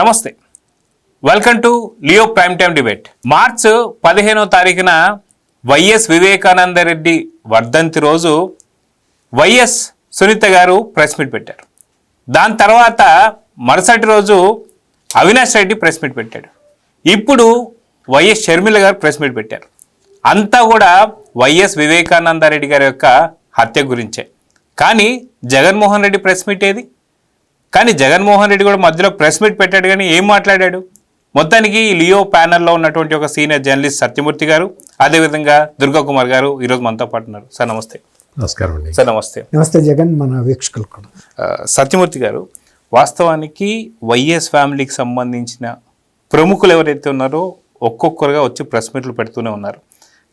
నమస్తే, welcome to Leo prime time debate. మార్చి 15వ తారీఖున వైఎస్ వివేకానందరెడ్డి వర్ధంతి రోజు వైఎస్ సునీత గారు ప్రెస్ మీట్ పెట్టారు. దాని తర్వాత మరుసటి రోజు అవినాష్ రెడ్డి ప్రెస్ మీట్ పెట్టాడు. ఇప్పుడు వైఎస్ షర్మిల గారు ప్రెస్ మీట్ పెట్టారు. అంతా కూడా వైఎస్ వివేకానందరెడ్డి గారి యొక్క హత్య గురించే. కానీ జగన్మోహన్ రెడ్డి ప్రెస్ మీట్ ఏది? కానీ జగన్మోహన్ రెడ్డి కూడా మధ్యలో ప్రెస్ మీట్ పెట్టాడు, కానీ ఏం మాట్లాడాడు? మొత్తానికి లియో ప్యానెల్లో ఉన్నటువంటి ఒక సీనియర్ జర్నలిస్ట్ సత్యమూర్తి గారు, అదేవిధంగా దుర్గా కుమార్ గారు ఈరోజు మనతో పాటు ఉన్నారు. సార్ నమస్తే. నమస్కారం అండి. సార్ నమస్తే. నమస్తే జగన్, మన వీక్షకులు కూడా. సత్యమూర్తి గారు, వాస్తవానికి వైఎస్ ఫ్యామిలీకి సంబంధించిన ప్రముఖులు ఎవరైతే ఉన్నారో ఒక్కొక్కరుగా వచ్చి ప్రెస్ మీట్లు పెడుతూనే ఉన్నారు.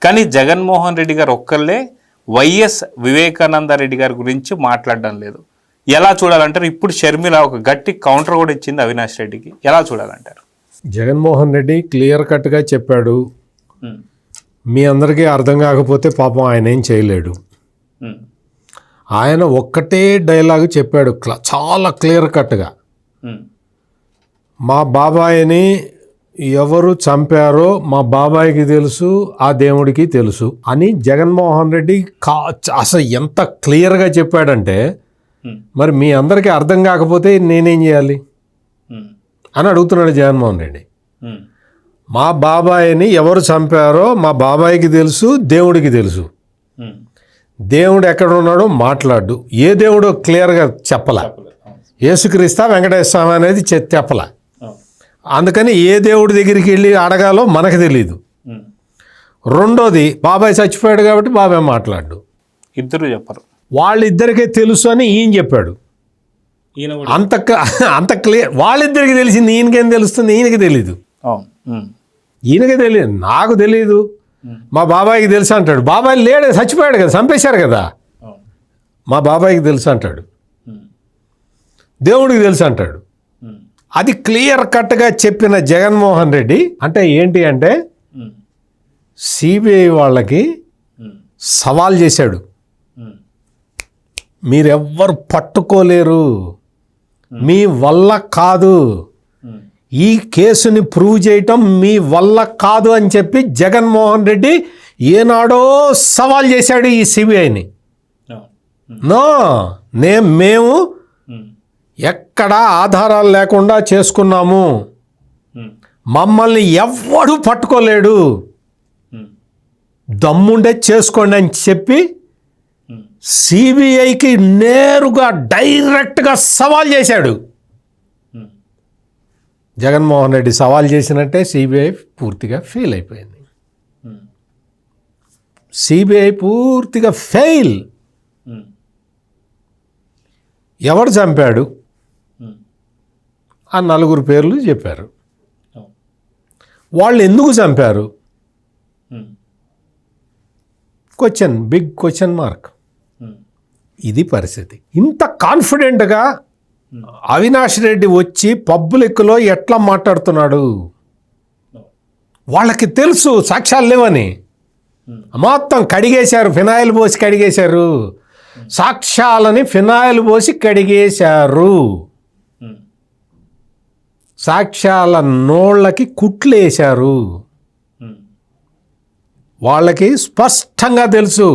కానీ జగన్మోహన్ రెడ్డి గారు ఒక్కళ్ళే వైఎస్ వివేకానందరెడ్డి గారి గురించి మాట్లాడడం లేదు. ఎలా చూడాలంటారు? ఇప్పుడు షర్మిల ఒక గట్టి కౌంటర్ కూడా ఇచ్చింది అవినాష్ రెడ్డికి. ఎలా చూడాలంటారు? జగన్మోహన్ రెడ్డి క్లియర్ కట్గా చెప్పాడు. మీ అందరికీ అర్థం కాకపోతే పాపం ఆయన ఏం చేయలేడు. ఆయన ఒక్కటే డైలాగ్ చెప్పాడు చాలా క్లియర్ కట్గా. మా బాబాయిని ఎవరు చంపారో మా బాబాయికి తెలుసు, ఆ దేవుడికి తెలుసు అని జగన్మోహన్ రెడ్డి అసలు ఎంత క్లియర్గా చెప్పాడంటే, మరి మీ అందరికీ అర్థం కాకపోతే నేనేం చేయాలి అని అడుగుతున్నాడు జగన్మోహన్ రెడ్డి. మా బాబాయిని ఎవరు చంపారో మా బాబాయికి తెలుసు, దేవుడికి తెలుసు. దేవుడు ఎక్కడ ఉన్నాడో మాట్లాడు. ఏ దేవుడు క్లియర్గా చెప్పలా. యేసుక్రీస్తా వెంకటేశ్వర స్వామి అనేది చెప్పలా. అందుకని ఏ దేవుడి దగ్గరికి వెళ్ళి అడగాలో మనకు తెలియదు. రెండోది, బాబాయ్ చచ్చిపోయాడు కాబట్టి బాబాయ్ మాట్లాడు. ఇద్దరు చెప్పరు, వాళ్ళిద్దరికే తెలుసు అని ఈయన చెప్పాడు. అంత క్లియర్. వాళ్ళిద్దరికి తెలిసింది, ఈయనకేం తెలుస్తుంది? ఈయనకి తెలీదు. ఈయనకి తెలియదు, నాకు తెలీదు, మా బాబాయికి తెలుసు అంటాడు. బాబాయ్ లేడు, చచ్చిపోయాడు కదా, చంపేశారు కదా. మా బాబాయికి తెలుసు అంటాడు, దేవుడికి తెలుసు అంటాడు. అది క్లియర్ కట్గా చెప్పిన జగన్మోహన్ రెడ్డి అంటే ఏంటి అంటే, సిబిఐ వాళ్ళకి సవాల్ చేశాడు. మీరెవ్వరు పట్టుకోలేరు, మీ వల్ల కాదు, ఈ కేసుని ప్రూవ్ చేయటం మీ వల్ల కాదు అని చెప్పి జగన్మోహన్ రెడ్డి ఏనాడో సవాల్ చేశాడు ఈ సిబిఐని. మేము ఎక్కడ ఆధారాలు లేకుండా చేసుకున్నాము, మమ్మల్ని ఎవ్వడు పట్టుకోలేడు, దమ్ముండే చేసుకోండి అని చెప్పి సిబిఐకి నేరుగా డైరెక్ట్గా సవాల్ చేశాడు. జగన్మోహన్ రెడ్డి సవాల్ చేసినట్టే సిబిఐ పూర్తిగా ఫెయిల్ అయిపోయింది. సిబిఐ పూర్తిగా ఫెయిల్. ఎవరు చంపాడు ఆ నలుగురు పేర్లు చెప్పారు. వాళ్ళు ఎందుకు చంపారు? Big question mark. ఇది పరిస్థితి. ఇంత కాన్ఫిడెంట్గా అవినాష్ రెడ్డి వచ్చి పబ్లిక్లో ఎట్లా మాట్లాడుతున్నాడు? వాళ్ళకి తెలుసు సాక్ష్యాలు లేవని. మొత్తం కడిగేశారు, ఫినాయిల్ పోసి కడిగేశారు. సాక్ష్యాలని ఫినాయిల్ పోసి కడిగేశారు. సాక్ష్యాల నోళ్ళకి కుట్లేశారు. వాళ్ళకి స్పష్టంగా తెలుసు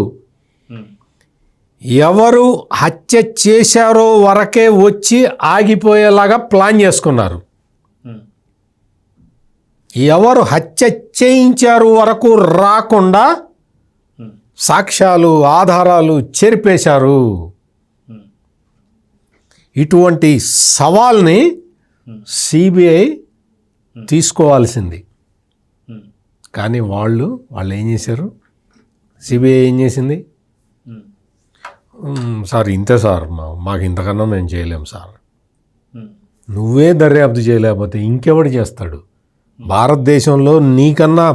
ఎవరు హత్య చేశారో వరకే వచ్చి ఆగిపోయేలాగా ప్లాన్ చేసుకున్నారు. ఎవరు హత్య చేయించారు వరకు రాకుండా సాక్ష్యాలు ఆధారాలు చెరిపేశారు. ఇటువంటి సవాల్ని సిబిఐ తీసుకోవాల్సింది. కానీ వాళ్ళు ఏం చేశారు? సిబిఐ ఏం చేసింది? సార్ ఇంతే సార్, మాకు ఇంతకన్నా మేము చేయలేము సార్. నువ్వే దర్యాప్తు చేయలేకపోతే ఇంకెవడు చేస్తాడు? భారతదేశంలో నీకన్నా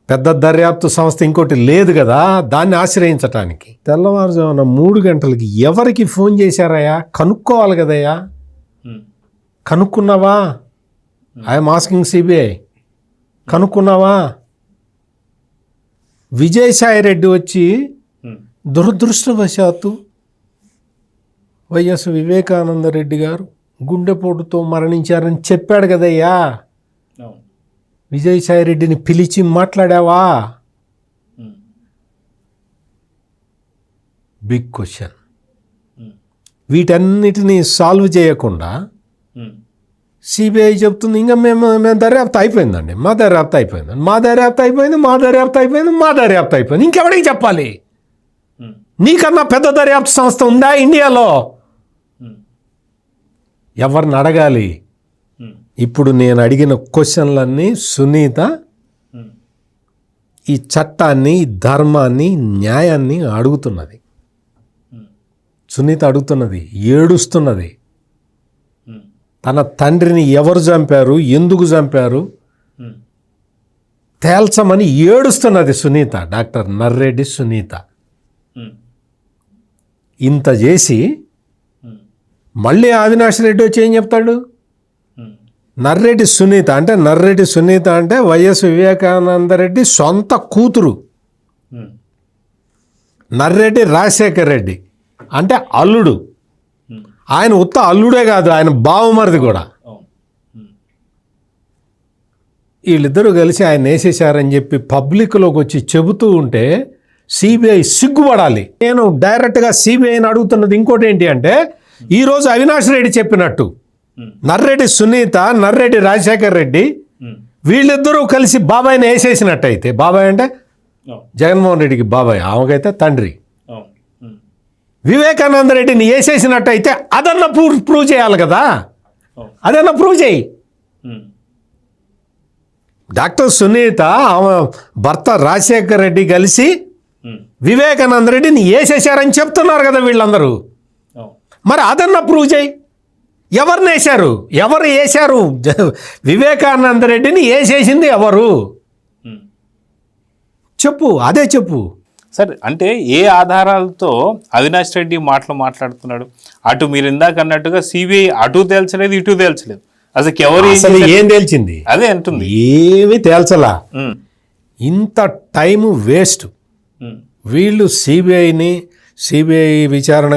పెద్ద దర్యాప్తు సంస్థ ఇంకోటి లేదు కదా దాన్ని ఆశ్రయించటానికి. తెల్లవారుజామున 3 గంటలకి ఎవరికి ఫోన్ చేశారయ్యా? కనుక్కోవాలి కదయ్యా. కనుక్కున్నావా? ఐఎమ్ ఆస్కింగ్ సిబిఐ, కనుక్కున్నావా? విజయసాయి రెడ్డి వచ్చి దురదృష్టవశాత్తు వైఎస్ వివేకానంద రెడ్డి గారు గుండెపోటుతో మరణించారని చెప్పాడు కదయ్యా. విజయసాయి రెడ్డిని పిలిచి మాట్లాడావా? Big question. వీటన్నిటినీ సాల్వ్ చేయకుండా సిబిఐ చెప్తుంది ఇంకా మేము దర్యాప్తు అయిపోయిందండి, మా దర్యాప్తు అయిపోయింది. ఇంకెవడికి చెప్పాలి? నీకన్నా పెద్ద దర్యాప్తు సంస్థ ఉందా ఇండియాలో? ఎవరిని అడగాలి? ఇప్పుడు నేను అడిగిన క్వశ్చన్లన్నీ సునీత ఈ చట్టాన్ని, ధర్మాన్ని, న్యాయాన్ని అడుగుతున్నది. సునీత అడుగుతున్నది, ఏడుస్తున్నది. తన తండ్రిని ఎవరు చంపారు, ఎందుకు చంపారు తేల్చమని ఏడుస్తున్నది సునీత. డాక్టర్ నర్రెడ్డి సునీత ఇంత చేసి మళ్ళీ అవినాష్ రెడ్డి వచ్చి ఏం చెప్తాడు? నర్రెడ్డి సునీత అంటే వైఎస్ వివేకానంద రెడ్డి సొంత కూతురు. నర్రెడ్డి రాజశేఖర్ రెడ్డి అంటే అల్లుడు. ఆయన ఉత్త అల్లుడే కాదు, ఆయన బావమరిది కూడా. వీళ్ళిద్దరూ కలిసి ఆయన వేసేసారని చెప్పి పబ్లిక్లోకి వచ్చి చెబుతూ ఉంటే సిబిఐ సిగ్గుపడాలి. నేను డైరెక్ట్గా సిబిఐని అడుగుతున్నది ఇంకోటి ఏంటి అంటే, ఈరోజు అవినాష్ రెడ్డి చెప్పినట్టు నర్రెడ్డి సునీత, నర్రెడ్డి రాజశేఖర్ రెడ్డి వీళ్ళిద్దరూ కలిసి బాబాయ్ని వేసేసినట్టయితే, బాబాయ్ అంటే జగన్మోహన్ రెడ్డికి బాబాయ్, ఆమెకైతే తండ్రి, వివేకానంద రెడ్డిని వేసేసినట్టయితే అదన్నా ప్రూవ్ చేయాలి కదా. అదన్నా ప్రూవ్ చేయి. డాక్టర్ సునీత ఆమె భర్త రాజశేఖర్ రెడ్డి కలిసి వివేకానంద రెడ్డిని వేసేసారని చెప్తున్నారు కదా వీళ్ళందరూ. మరి అదన్నా ప్రూవ్ చేయి. ఎవరు వేశారు? వివేకానంద రెడ్డిని వేసేసింది ఎవరు? చెప్పు, అదే చెప్పు. సార్, అంటే ఏ ఆధారాలతో అవినాష్ రెడ్డి మాట్లాడుతున్నాడు? అటు మీరు ఇందాక అన్నట్టుగా సిబిఐ అటు తేల్చలేదు, ఇటు తేల్చలేదు. అసలు ఏం తేల్చింది? అదే అంటుంది, ఏమి తేల్చలా. ఇంత టైము వేస్ట్. వీళ్ళు సిబిఐ విచారణ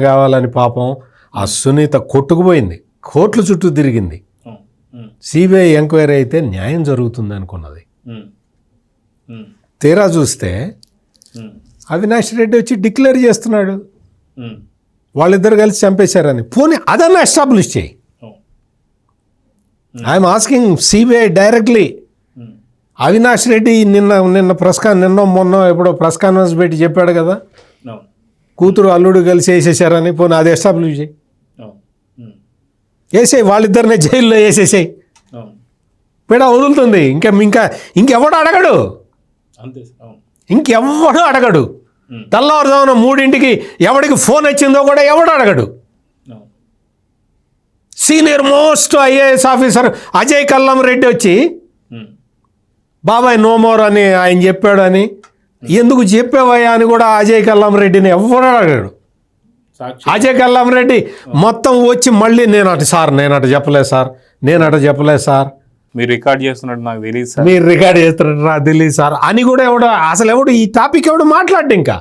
కావాలని పాపం ఆ సునీత కొట్టుకుపోయింది, కోర్టుల చుట్టూ తిరిగింది. సిబిఐ ఎంక్వైరీ అయితే న్యాయం జరుగుతుంది అనుకున్నది. తీరా చూస్తే అవినాష్ రెడ్డి వచ్చి డిక్లేర్ చేస్తున్నాడు వాళ్ళిద్దరు కలిసి చంపేశారని. పోనీ అదన్నా ఎస్టాబ్లిష్ చేయి. I'm asking CBI directly. Avinash Reddy మొన్న ఎప్పుడో ప్రెస్ కాన్ఫరెన్స్ పెట్టి చెప్పాడు కదా, కూతురు అల్లుడు కలిసి వేసేసారని. పోనీ అది ఎస్టాబ్లిష్ చేయి, వేసేయి. వాళ్ళిద్దరిని జైల్లో వేసేసాయి, పీడ వదులుతుంది. ఇంకెవడు అడగడు, ఇంకెవ్వడు అడగడు. తెల్లవారుజామున 3 ఎవడికి ఫోన్ వచ్చిందో కూడా ఎవడు అడగడు. Senior most IAS officer Ajay Kallam Reddy వచ్చి బాబాయ్ నోమోర్ అని ఆయన చెప్పాడు అని, ఎందుకు చెప్పావయ్యా అని కూడా అజయ్ కల్లం రెడ్డిని ఎవడు అడగడు. అజయ్ కల్లం రెడ్డి మొత్తం వచ్చి మళ్ళీ నేను అటు చెప్పలేదు సార్, మీరు రికార్డ్ చేస్తున్నట్టు నాకు తెలియదు సార్, మీరు రికార్డ్ చేస్తున్నట్టు నాకు తెలియదు సార్ అని కూడా ఎవడు ఈ టాపిక్ మాట్లాడు. ఇంకా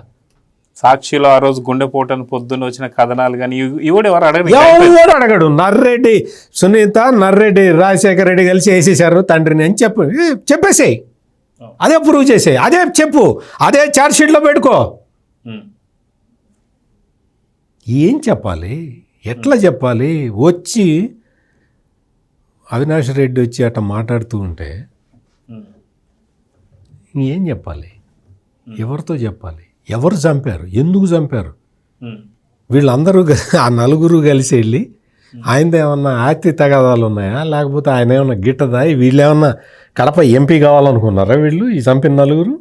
సాక్షిలో ఆ రోజు గుండెపోటను పొద్దున్న వచ్చిన కథనాలు కానీ ఎవడు అడగడు. నర్రెడ్డి సునీత, నర్రెడ్డి రాజశేఖర్ రెడ్డి కలిసి వేసేసారు తండ్రిని అని చెప్పేసేయి. అదే ప్రూవ్ చేసేయి, అదే చెప్పు, అదే ఛార్జ్షీట్లో పెట్టుకో. ఏం చెప్పాలి, ఎట్లా చెప్పాలి? వచ్చి అవినాష్ రెడ్డి వచ్చి అట్లా మాట్లాడుతూ ఉంటే ఏం చెప్పాలి? ఎవరితో చెప్పాలి? ఎవరు చంపారు, ఎందుకు చంపారు? వీళ్ళందరూ ఆ నలుగురు కలిసి వెళ్ళి ఆయనది ఏమన్నా ఆస్తి తగాదాలు ఉన్నాయా, లేకపోతే ఆయన ఏమన్నా గిట్టదా, వీళ్ళు ఏమన్నా కడప ఎంపీ కావాలనుకున్నారా వీళ్ళు, ఈ చంపిన నలుగురు?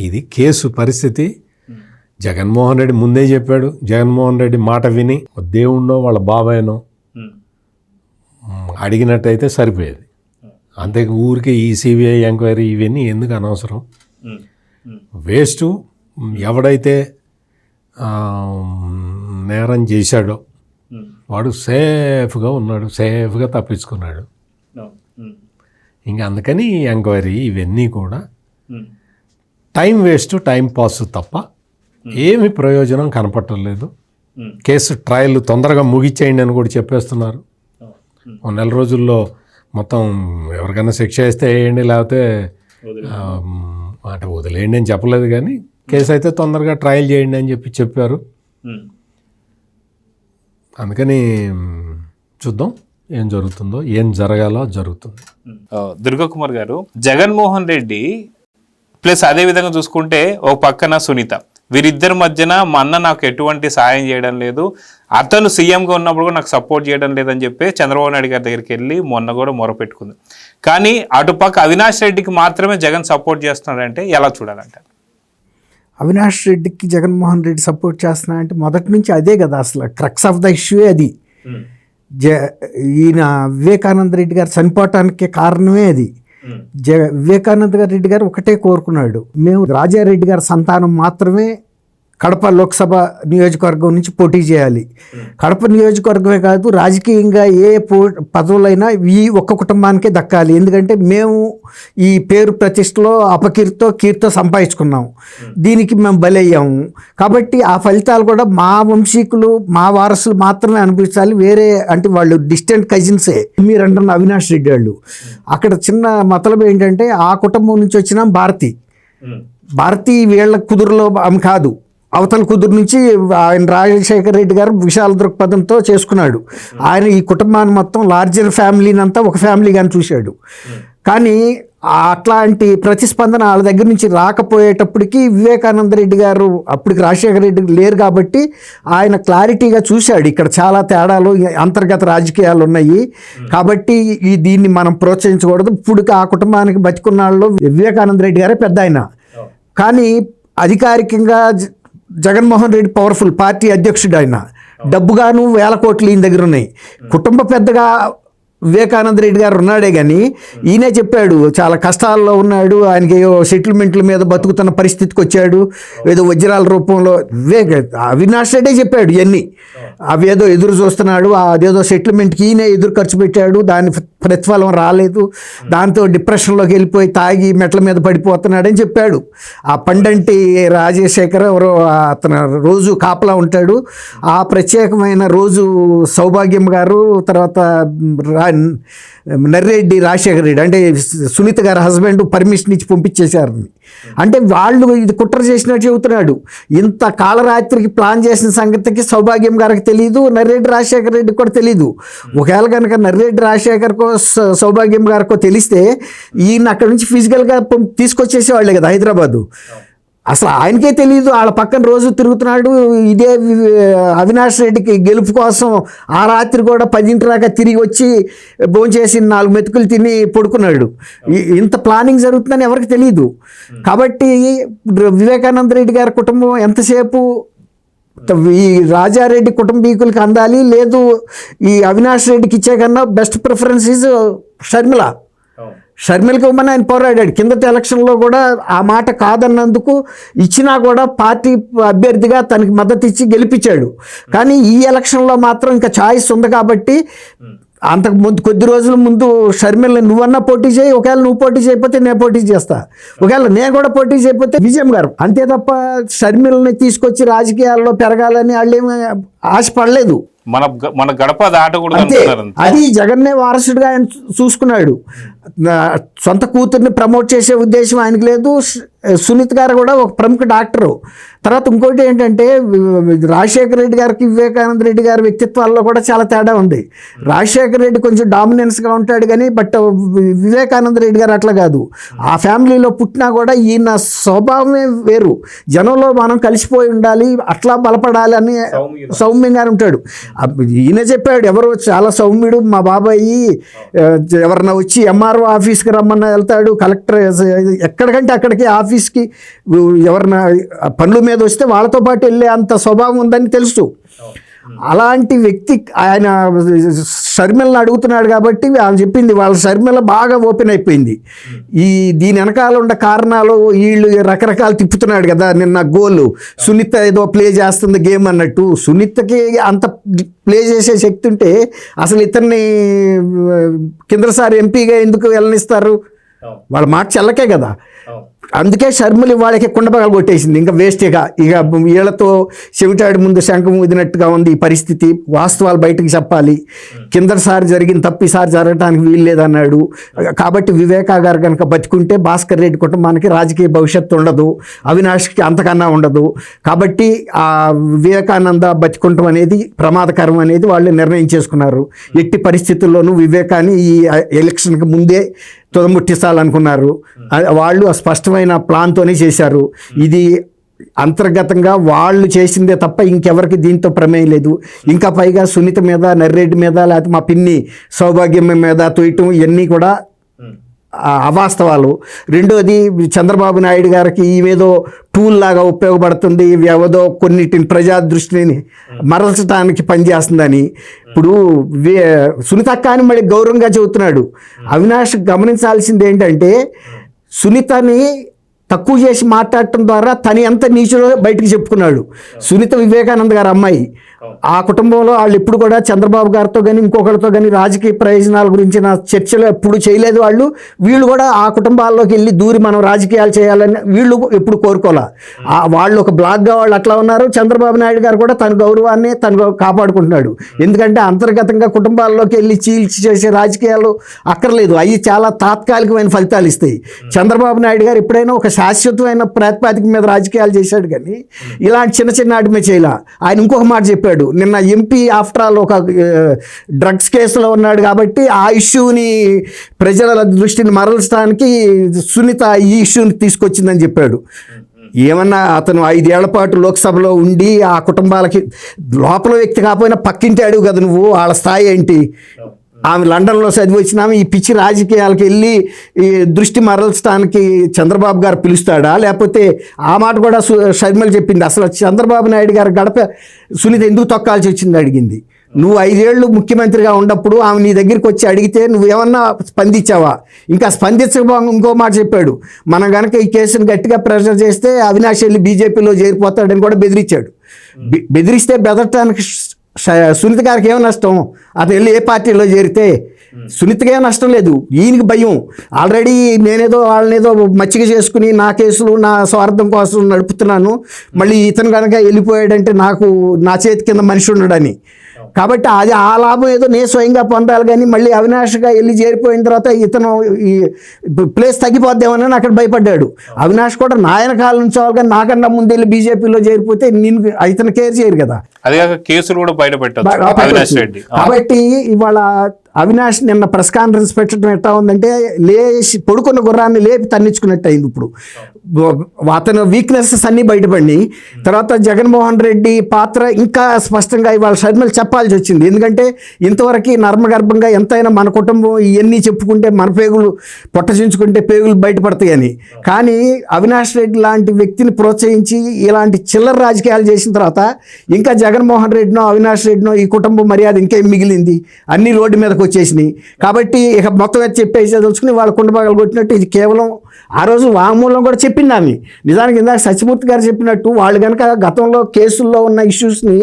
ఇది కేసు పరిస్థితి. జగన్మోహన్ రెడ్డి ముందే చెప్పాడు. జగన్మోహన్ రెడ్డి మాట విని దేవుణ్ణో వాళ్ళ బాబాయ్నో అడిగినట్టయితే సరిపోయేది. అంతే ఊరికే ఈ సిబిఐ ఎంక్వైరీ ఇవన్నీ ఎందుకు అనవసరం, వేస్ట్. ఎవడైతే నేరం చేశాడో వాడు సేఫ్గా ఉన్నాడు, సేఫ్గా తప్పించుకున్నాడు. ఇంకా అందుకని ఈ ఎంక్వైరీ ఇవన్నీ కూడా టైం వేస్ట్, టైం పాస్ తప్ప ఏమి ప్రయోజనం కనపట్టలేదు. కేసు ట్రయల్ తొందరగా ముగిచ్చేయండి అని కూడా చెప్పేస్తున్నారు. ఓ నెల రోజుల్లో మొత్తం ఎవరికైనా శిక్ష వేస్తే వేయండి, లేకపోతే అంటే వదిలేయండి అని చెప్పలేదు, కానీ కేసు అయితే తొందరగా ట్రయల్ చేయండి అని చెప్పారు. అందుకని చూద్దాం ఏం జరుగుతుందో, ఏం జరగాలో జరుగుతుంది. దుర్గాకుమార్ గారు, జగన్మోహన్ రెడ్డి ప్లస్ అదే విధంగా చూసుకుంటే ఒక పక్కన సునీత, వీరిద్దరి మధ్యన మా అన్న నాకు ఎటువంటి సాయం చేయడం లేదు, అతను సీఎంగా ఉన్నప్పుడు కూడా నాకు సపోర్ట్ చేయడం లేదని చెప్పి చంద్రబాబు నాయుడు గారి దగ్గరికి వెళ్ళి మొన్న కూడా మొరపెట్టుకుంది. కానీ అటుపక్క అవినాష్ రెడ్డికి మాత్రమే జగన్ సపోర్ట్ చేస్తున్నాడంటే ఎలా చూడాలంటారు? అవినాష్ రెడ్డికి జగన్మోహన్ రెడ్డి సపోర్ట్ చేస్తున్నా అంటే మొదటి నుంచి అదే కదా అసలు క్రక్స్ ఆఫ్ ద ఇష్యూ అది. ఈయన వివేకానంద రెడ్డి గారు చనిపోవటానికి కారణమే అది. వివేకానంద రెడ్డి గారు ఒకటే కోరుకున్నాడు, మేము రాజారెడ్డి గారి సంతానం మాత్రమే కడప లోక్సభ నియోజకవర్గం నుంచి పోటీ చేయాలి. కడప నియోజకవర్గమే కాదు, రాజకీయంగా ఏ పదవులైనా ఈ ఒక్క కుటుంబానికే దక్కాలి. ఎందుకంటే మేము ఈ పేరు ప్రతిష్టలో అపకీర్తితో కీర్తితో సంపాదించుకున్నాం, దీనికి మేము బలయ్యాము. కాబట్టి ఆ ఫలితాలు కూడా మా వంశీకులు మా వారసులు మాత్రమే అనిపించాలి. వేరే అంటే వాళ్ళు డిస్టెంట్ కజిన్సే మీరు అంటున్న అవినాష్ రెడ్డి వాళ్ళు. అక్కడ చిన్న మతలబు ఏంటంటే ఆ కుటుంబం నుంచి వచ్చిన భారతి వీళ్ళ కుదురులో ఆమె కాదు, అవతల కుదురు నుంచి ఆయన రాజశేఖర రెడ్డి గారు విశాల దృక్పథంతో చేసుకున్నాడు. ఆయన ఈ కుటుంబాన్ని మొత్తం లార్జర్ ఫ్యామిలీని అంతా ఒక ఫ్యామిలీగాని చూశాడు. కానీ అట్లాంటి ప్రతిస్పందన వాళ్ళ దగ్గర నుంచి రాకపోయేటప్పటికీ వివేకానంద రెడ్డి గారు అప్పటికి రాజశేఖర రెడ్డి లేరు కాబట్టి ఆయన క్లారిటీగా చూశాడు, ఇక్కడ చాలా తేడాలు అంతర్గత రాజకీయాలు ఉన్నాయి కాబట్టి దీన్ని మనం ప్రోత్సహించకూడదు. ఇప్పుడు ఆ కుటుంబానికి బతికున్న వాళ్ళు వివేకానంద రెడ్డి గారే పెద్ద ఆయన. కానీ అధికారికంగా జగన్మోహన్ రెడ్డి పవర్ఫుల్ పార్టీ అధ్యక్షుడు, ఆయన డబ్బుగాను 1000 కోట్లు ఈయన దగ్గర ఉన్నాయి. కుటుంబ పెద్దగా వివేకానంద రెడ్డి గారు ఉన్నాడే కానీ ఈయనే చెప్పాడు చాలా కష్టాల్లో ఉన్నాడు, ఆయనకి ఏదో సెటిల్మెంట్ల మీద బతుకుతున్న పరిస్థితికి వచ్చాడు, ఏదో వజ్రాల రూపంలో. అవినాష్ రెడ్డే చెప్పాడు ఇవన్నీ, అవి ఏదో ఎదురు చూస్తున్నాడు, అదేదో సెటిల్మెంట్కి ఈయనే ఎదురు ఖర్చు పెట్టాడు, దాని ప్రతిఫలం రాలేదు, దాంతో డిప్రెషన్లోకి వెళ్ళిపోయి తాగి మెట్ల మీద పడిపోతున్నాడని చెప్పాడు. ఆ పండంటి రాజశేఖర్ ఎవరో అతను రోజు కాపలా ఉంటాడు, ఆ ప్రత్యేకమైన రోజు సౌభాగ్యం గారు, తర్వాత నర్రెడ్డి రాజశేఖర రెడ్డి అంటే సునీత గారి హస్బెండ్ పర్మిషన్ ఇచ్చి పంపించేశారని. అంటే వాళ్ళు ఇది కుట్ర చేసినట్టు చెబుతున్నాడు. ఇంత కాళరాత్రికి ప్లాన్ చేసిన సంగతికి సౌభాగ్యం గారికి తెలియదు, నర్రెడ్డి రాజశేఖర రెడ్డికి కూడా తెలియదు. ఒకవేళ కనుక నర్రెడ్డి రాజశేఖర్కో సౌభాగ్యం గారికో తెలిస్తే ఈయన అక్కడి నుంచి ఫిజికల్గా తీసుకొచ్చేసేవాళ్ళే కదా హైదరాబాదు. అసలు ఆయనకే తెలియదు, వాళ్ళ పక్కన రోజు తిరుగుతున్నాడు. ఇదే అవినాష్ రెడ్డికి గెలుపు కోసం ఆ రాత్రి కూడా 10 దాకా తిరిగి వచ్చి భోంచేసి 4 మెతుకులు తిని పడుకున్నాడు. ఇంత ప్లానింగ్ జరుగుతుందని ఎవరికి తెలియదు. కాబట్టి వివేకానంద రెడ్డి గారి కుటుంబం ఎంతసేపు ఈ రాజారెడ్డి కుటుంబీకులకి అందాలి, లేదు ఈ అవినాష్ రెడ్డికి ఇచ్చే కన్నా బెస్ట్ ప్రిఫరెన్స్ ఈజ్ షర్మిలకి ఇవ్వమని ఆయన పోరాడాడు. కిందటి ఎలక్షన్లో కూడా ఆ మాట కాదన్నందుకు ఇచ్చినా కూడా పార్టీ అభ్యర్థిగా తనకి మద్దతు ఇచ్చి గెలిపించాడు. కానీ ఈ ఎలక్షన్లో మాత్రం ఇంకా ఛాయిస్ ఉంది కాబట్టి అంతకు ముందు కొద్ది రోజుల ముందు షర్మిలని నువ్వన్నా పోటీ చేయి, ఒకవేళ నువ్వు పోటీ చేయకపోతే నేను పోటీ చేస్తా, ఒకవేళ నేను కూడా పోటీ చేయకపోతే విజయం గారు, అంతే తప్ప షర్మిలని తీసుకొచ్చి రాజకీయాల్లో పెరగాలని వాళ్ళు ఏమీ ఆశపడలేదు. మన గడప దాటకూడదు, అది జగన్నే వారసుడిగా ఆయన చూసుకున్నాడు. సొంత కూతుర్ని ప్రమోట్ చేసే ఉద్దేశం ఆయనకు లేదు. సునీత్ గారు కూడా ఒక ప్రముఖ డాక్టరు. తర్వాత ఇంకోటి ఏంటంటే రాజశేఖర రెడ్డి గారికి వివేకానంద రెడ్డి గారి వ్యక్తిత్వాల్లో కూడా చాలా తేడా ఉంది. రాజశేఖర రెడ్డి కొంచెం డామినెన్స్గా ఉంటాడు కానీ వివేకానంద రెడ్డి గారు అట్లా కాదు. ఆ ఫ్యామిలీలో పుట్టినా కూడా ఈయన స్వభావమే వేరు. జనంలో మనం కలిసిపోయి ఉండాలి, అట్లా బలపడాలి అని సౌమ్యంగా ఉంటాడు. ఈయన చెప్పాడు, ఎవరు చాలా సౌమ్యుడు మా బాబాయి, ఎవరన్నా వచ్చి ఎంఆర్ఓ ఆఫీస్కి రమ్మన్నా వెళ్తాడు, కలెక్టర్ ఎక్కడికంటే అక్కడికి ఆఫీస్కి ఎవరన్నా పనుల మీద వస్తే వాళ్ళతో పాటు వెళ్ళే అంత స్వభావం ఉందని తెలుసు. అలాంటి వ్యక్తి ఆయన షర్మిలను అడుగుతున్నాడు కాబట్టి ఆమె చెప్పింది, వాళ్ళ షర్మిల బాగా ఓపెన్ అయిపోయింది. దీని వెనకాల ఉన్న కారణాలు వీళ్ళు రకరకాలు తిప్పుతున్నాడు కదా. నిన్న గోల్ సునీత ఏదో ప్లే చేస్తుంది గేమ్ అన్నట్టు, సునీతకి అంత ప్లే చేసే శక్తి ఉంటే అసలు ఇతన్ని కిందసారి ఎంపీగా ఎందుకు వెళ్ళనిస్తారు? వాళ్ళ మాట చెల్లకే కదా. అందుకే షర్మిలి వాళ్ళకి కుండపగలు కొట్టేసింది. ఇంకా వేస్ట్గా ఇక వీళ్ళతో చెవిటాడి ముందు శంఖం ఊదినట్టుగా ఉంది ఈ పరిస్థితి. వాస్తవాలు బయటకు చెప్పాలి. కిందసారి జరిగిన తప్పు ఈసారి జరగడానికి వీలు లేదన్నాడు. కాబట్టి వివేకా గారు కనుక బతికుంటే భాస్కర్ రెడ్డి కుటుంబానికి రాజకీయ భవిష్యత్తు ఉండదు, అవినాష్కి అంతకన్నా ఉండదు. కాబట్టి ఆ వివేకానంద బతికుంటం అనేది ప్రమాదకరం అనేది వాళ్ళు నిర్ణయం చేసుకున్నారు. ఎట్టి పరిస్థితుల్లోనూ వివేకాన్ని ఈ ఎలక్షన్కి ముందే తుదముట్టిస్తాలనుకున్నారు. వాళ్ళు స్పష్టమైన ప్లాన్తోనే చేశారు. ఇది అంతర్గతంగా వాళ్ళు చేసిందే తప్ప ఇంకెవరికి దీంతో ప్రమేయం లేదు. ఇంకా పైగా సునీత మీద, నర్రెడ్డి మీద, లేకపోతే మా పిన్ని సౌభాగ్యం మీద తోయటం ఇవన్నీ కూడా అవాస్తవాలు. రెండోది చంద్రబాబు నాయుడు గారికి ఈమెదో టూల్ లాగా ఉపయోగపడుతుంది, ఏదో కొన్నిటిని ప్రజా దృష్టిని మరల్చడానికి పనిచేస్తుందని. ఇప్పుడు సునీతక్క అని మళ్ళీ గౌరవంగా చెబుతున్నాడు. అవినాష్ గమనించాల్సింది ఏంటంటే సునీతని తక్కువ చేసి మాట్లాడటం ద్వారా తని ఎంత నీచులో బయటికి చెప్పుకున్నాడు. సునీత వివేకానంద గారు అమ్మాయి. ఆ కుటుంబంలో వాళ్ళు ఎప్పుడు కూడా చంద్రబాబు గారితో కానీ ఇంకొకరితో కానీ రాజకీయ ప్రయోజనాల గురించిన చర్చలు ఎప్పుడు చేయలేదు. వీళ్ళు కూడా ఆ కుటుంబాల్లోకి వెళ్ళి దూరి మనం రాజకీయాలు చేయాలని వీళ్ళు ఎప్పుడు కోరుకోలే. వాళ్ళు ఒక బ్లాక్గా వాళ్ళు అట్లా ఉన్నారు. చంద్రబాబు నాయుడు గారు కూడా తన గౌరవాన్ని తను కాపాడుకుంటున్నాడు. ఎందుకంటే అంతర్గతంగా కుటుంబాల్లోకి వెళ్ళి చీల్చి చేసే రాజకీయాలు అక్కర్లేదు. అవి చాలా తాత్కాలికమైన ఫలితాలు ఇస్తాయి. చంద్రబాబు నాయుడు గారు ఎప్పుడైనా ఒక శాశ్వతమైన ప్రాతిపదిక మీద రాజకీయాలు చేశాడు కానీ ఇలాంటి చిన్న చిన్న ఆటమే చేయలే. ఆయన ఇంకొక మాట చెప్పాడు. నిన్న ఎంపీ ఆఫ్టర్ ఆల్ ఒక డ్రగ్స్ కేసులో ఉన్నాడు కాబట్టి ఆ ఇష్యూని ప్రజల దృష్టిని మరల్చడానికి సునీత ఈ ఇష్యూని తీసుకొచ్చిందని చెప్పాడు. ఏమన్నా అతను 5 ఏళ్ల పాటు లోక్సభలో ఉండి ఆ కుటుంబాలకి లోపల వ్యక్తి కాకపోయినా పక్కింటి అడుగు కదా నువ్వు, వాళ్ళ స్థాయి ఏంటి? ఆమె లండన్లో చదివి వచ్చినామె ఈ పిచ్చి రాజకీయాలకు వెళ్ళి ఈ దృష్టి మరల్చడానికి చంద్రబాబు గారు పిలుస్తాడా? లేకపోతే ఆ మాట కూడా షర్మిల చెప్పింది. అసలు చంద్రబాబు నాయుడు గారు గడప సునీత ఎందుకు తొక్కాల్సి వచ్చింది అడిగింది. నువ్వు 5 ఏళ్ళు ముఖ్యమంత్రిగా ఉన్నప్పుడు ఆమె నీ దగ్గరికి వచ్చి అడిగితే నువ్వేమన్నా స్పందించావా? ఇంకా స్పందించకపోగా ఇంకో మాట చెప్పాడు. మనం కనుక ఈ కేసును గట్టిగా ప్రెషర్ చేస్తే అవినాష్ వెళ్ళి బీజేపీలో చేరిపోతాడని కూడా బెదిరించాడు. బెదిరిస్తే బెదరటానికి సునీత గారికి ఏం నష్టం? అతను వెళ్ళి ఏ పార్టీలో చేరితే సునీతగా ఏం నష్టం లేదు. ఈయనకి భయం. ఆల్రెడీ నేనేదో వాళ్ళనేదో మచ్చిక చేసుకుని నా కేసులు నా స్వార్థం కోసం నడుపుతున్నాను, మళ్ళీ ఇతను కనుక వెళ్ళిపోయాడంటే నాకు నా చేతి కింద మనిషి ఉండడని. కాబట్టి అది ఆ లాభం ఏదో నేను స్వయంగా పొందాలి కానీ మళ్ళీ అవినాష్గా వెళ్ళి చేరిపోయిన తర్వాత ఇతను ఈ ప్లేస్ తగ్గిపోద్దామని అక్కడ భయపడ్డాడు. అవినాష్ కూడా నాయన కాలం నుంచోవాలి కానీ నాకన్నా ముందు వెళ్ళి బీజేపీలో చేరిపోతే నేను ఇతను కేర్ చేయరు కదా. అదే కేసులు కూడా బయటపెట్టారు. కాబట్టి ఇవాళ అవినాష్ నిన్న ప్రెస్ కాన్ఫరెన్స్ పెట్టడం ఎట్లా ఉందంటే లేచి పడుకున్న గుర్రాన్ని లేపి తన్నించుకున్నట్టు అయింది. ఇప్పుడు అతను వీక్నెసెస్ అన్నీ బయటపడి తర్వాత జగన్మోహన్ రెడ్డి పాత్ర ఇంకా స్పష్టంగా ఇవాళ షర్మిల చెప్పాల్సి వచ్చింది. ఎందుకంటే ఇంతవరకు నర్మగర్భంగా ఎంతైనా మన కుటుంబం ఇవన్నీ చెప్పుకుంటే మన పేగులు పొట్టచించుకుంటే పేగులు బయటపడతాయని. కానీ అవినాష్ రెడ్డి లాంటి వ్యక్తిని ప్రోత్సహించి ఇలాంటి చిల్లర రాజకీయాలు చేసిన తర్వాత ఇంకా జగన్మోహన్ రెడ్డినో అవినాష్ రెడ్డినో ఈ కుటుంబం మర్యాద ఇంకేం మిగిలింది? అన్ని రోడ్డు మీదకి వచ్చేసినాయి. కాబట్టి ఇక మొత్తం చెప్పేసి తెలుసుకుని వాళ్ళ కుండబాగలు కొట్టినట్టు ఇది కేవలం ఆ రోజు వాంగ్మూలం కూడా చెప్పింది ఆమె. నిజానికి ఇందాక సత్యమూర్తి గారు చెప్పినట్టు వాళ్ళు కనుక గతంలో కేసుల్లో ఉన్న ఇష్యూస్ని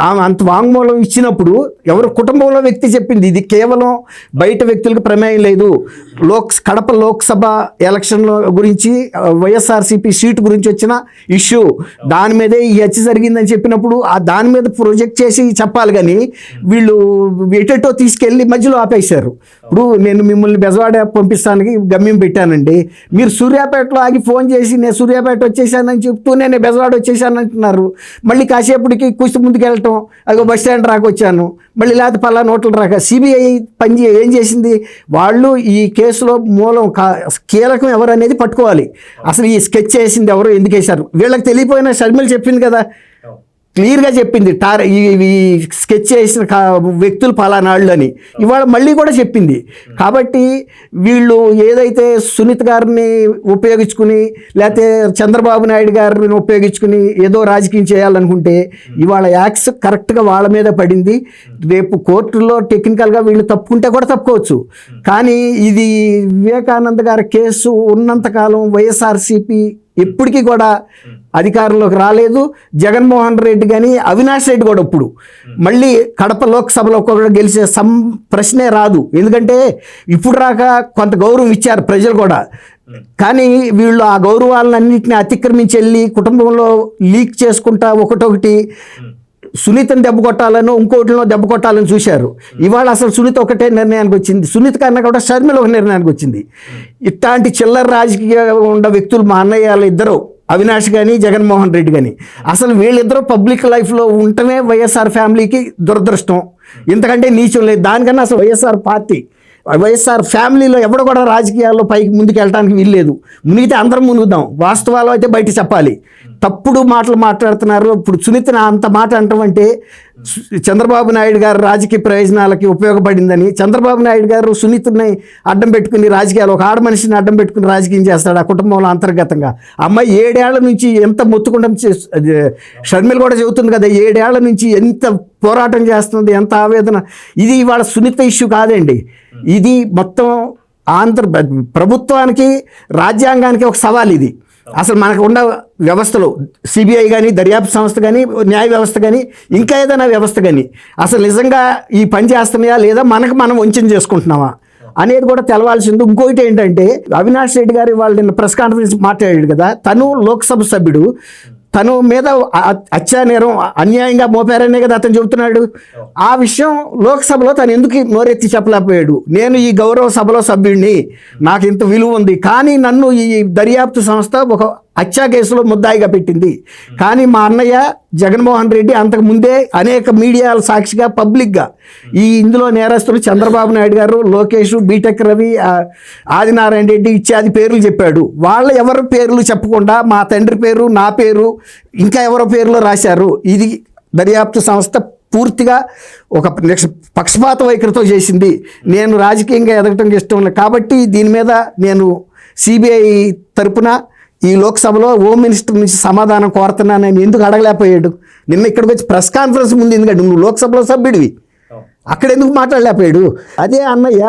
ఆమె అంత వాంగ్మూలం ఇచ్చినప్పుడు ఎవరు కుటుంబంలో వ్యక్తి చెప్పింది. ఇది కేవలం బయట వ్యక్తులకు ప్రమేయం లేదు. కడప లోక్సభ ఎలక్షన్ల గురించి వైఎస్ఆర్సీపీ సీటు గురించి వచ్చిన ఇష్యూ దాని మీదే ఈ హత్య జరిగిందని చెప్పినప్పుడు దాని మీద ప్రొజెక్ట్ చేసి చెప్పాలి కానీ వీళ్ళు ఎటెటో తీసుకెళ్ళి మధ్యలో ఆపేశారు. ఇప్పుడు నేను మిమ్మల్ని బెజవాడ పంపిస్తానికి గమ్యం పెట్టానండి, మీరు సూర్యాపేటలో ఆగి ఫోన్ చేసి నేను సూర్యాపేట వచ్చేసానని చెప్తూ నేను బెజవాడ వచ్చేసాను అంటున్నారు. మళ్ళీ కాసేపటికి కుస్తీ ముందుకు వెళ్ళటం, అదిగో బస్ స్టాండ్ రాకొచ్చాను, మళ్ళీ లేకపోతే పలా నోట్లు రాక. సిబిఐ ఏం చేసింది? వాళ్ళు ఈ కేసులో మూలం కీలకం ఎవరు అనేది పట్టుకోవాలి. అసలు ఈ స్కెచ్ చేసింది ఎవరు, ఎందుకు వేశారు? వీళ్ళకి తెలియపోయినా షర్మిల చెప్పింది కదా, క్లియర్గా చెప్పింది. ఈ స్కెచ్ చేసిన వ్యక్తులు పలానాళ్ళు అని ఇవాళ మళ్ళీ కూడా చెప్పింది. కాబట్టి వీళ్ళు ఏదైతే సునీత గారిని ఉపయోగించుకుని లేకపోతే చంద్రబాబు నాయుడు గారిని ఉపయోగించుకుని ఏదో రాజకీయం చేయాలనుకుంటే ఇవాళ యాక్స్ కరెక్ట్గా వాళ్ళ మీద పడింది. రేపు కోర్టులో టెక్నికల్గా వీళ్ళు తప్పుకుంటే కూడా తప్పుకోవచ్చు. కానీ ఇది వివేకానంద గారి కేసు ఉన్నంతకాలం వైఎస్ఆర్సీపీ ఎప్పటికీ కూడా అధికారంలోకి రాలేదు. జగన్మోహన్ రెడ్డి కానీ అవినాష్ రెడ్డి కూడా ఇప్పుడు మళ్ళీ కడప లోక్సభలో కూడా గెలిచే ప్రశ్నే రాదు. ఎందుకంటే ఇప్పుడు రాక కొంత గౌరవం ఇచ్చారు ప్రజలు కూడా, కానీ వీళ్ళు ఆ గౌరవాలన్నింటినీ అతిక్రమించి వెళ్ళి కుటుంబంలో లీక్ చేసుకుంటా ఒకటొకటి సునీతను దెబ్బ కొట్టాలను ఇంకోటిలో దెబ్బ కొట్టాలని చూశారు. ఇవాళ అసలు సునీత ఒకటే నిర్ణయానికి వచ్చింది, సునీత కన్నా కూడా షర్మిల ఒక నిర్ణయానికి వచ్చింది. ఇట్లాంటి చిల్లర రాజకీయ ఉన్న వ్యక్తులు మా అన్నయ్యలు ఇద్దరు, అవినాష్ కానీ జగన్మోహన్ రెడ్డి కానీ, అసలు వీళ్ళిద్దరూ పబ్లిక్ లైఫ్లో ఉండటమే వైఎస్ఆర్ ఫ్యామిలీకి దురదృష్టం. ఇంతకంటే నీచం లేదు. దానికన్నా అసలు వైఎస్ఆర్ పార్టీ, వైఎస్ఆర్ ఫ్యామిలీలో ఎవడు కూడా రాజకీయాల్లో పైకి ముందుకు వెళ్ళడానికి వీల్లేదు. మునిగితే అందరం మునుగుదాం, వాస్తవాలు అయితే బయట చెప్పాలి. తప్పుడు మాటలు మాట్లాడుతున్నారు. ఇప్పుడు సునీతని అంత మాట అంటాం అంటే చంద్రబాబు నాయుడు గారు రాజకీయ ప్రయోజనాలకి ఉపయోగపడిందని, చంద్రబాబు నాయుడు గారు సునీతని అడ్డం పెట్టుకుని రాజకీయాలు, ఒక ఆడ మనిషిని అడ్డం పెట్టుకుని రాజకీయం చేస్తాడు ఆ కుటుంబంలో అంతర్గతంగా. అమ్మాయి 7 ఏళ్ల నుంచి ఎంత మొత్తుకుంటాం, షర్మిల కూడా చెబుతుంది కదా, 7 ఏళ్ల నుంచి ఎంత పోరాటం చేస్తుంది, ఎంత ఆవేదన. ఇది ఇవాళ సునీత ఇష్యూ కాదండి, ఇది మొత్తం ఆంధ్ర ప్రభుత్వానికి రాజ్యాంగానికి ఒక సవాల్. ఇది అసలు మనకు ఉన్న వ్యవస్థలో సిబిఐ కానీ, దర్యాప్తు సంస్థ కానీ, న్యాయ వ్యవస్థ కానీ, ఇంకా ఏదైనా వ్యవస్థ కానీ అసలు నిజంగా ఈ పని చేస్తున్నాయా లేదా, మనకు మనం వంచన చేసుకుంటున్నామా అనేది కూడా తెలవాల్సింది. ఇంకొకటి ఏంటంటే అవినాష్ రెడ్డి గారు వాళ్ళు నిన్న ప్రెస్ కాన్ఫరెన్స్ మాట్లాడాడు కదా, తను లోక్సభ సభ్యుడు, తను మీద అత్యానేరం అన్యాయంగా మోపారనే కదా అతను చెబుతున్నాడు. ఆ విషయం లోక్సభలో తను ఎందుకు నోరెత్తి చెప్పలేకపోయాడు? నేను ఈ గౌరవ సభలో సభ్యుడిని, నాకు ఇంత విలువ ఉంది, కానీ నన్ను ఈ దర్యాప్తు సంస్థ ఒక హత్యా కేసులో ముద్దాయిగా పెట్టింది. కానీ మా అన్నయ్య జగన్మోహన్ రెడ్డి అంతకు ముందే అనేక మీడియాల సాక్షిగా పబ్లిక్గా ఇందులో నేరస్తులు చంద్రబాబు నాయుడు గారు, లోకేష్, బీటెక్ రవి, ఆదినారాయణ రెడ్డి ఇత్యాది పేర్లు చెప్పాడు. వాళ్ళ ఎవరి పేర్లు చెప్పకుండా మా తండ్రి పేరు, నా పేరు, ఇంకా ఎవరో పేర్లు రాశారు. ఇది దర్యాప్తు సంస్థ పూర్తిగా ఒక పక్షపాత వైఖరితో చేసింది. నేను రాజకీయంగా ఎదగటం ఇష్టం లేదు కాబట్టి దీని మీద నేను సిబిఐ తరపున ఈ లోక్సభలో హోమ్ మినిస్టర్ నుంచి సమాధానం కోరుతున్నాను. నేను ఎందుకు అడగలేకపోయాడు? నిన్న ఇక్కడికి వచ్చి ప్రెస్ కాన్ఫరెన్స్ ముందు, ఎందుకంటే నువ్వు లోక్సభలో సభ్యుడివి, అక్కడ ఎందుకు మాట్లాడలేకపోయాడు? అదే అన్నయ్య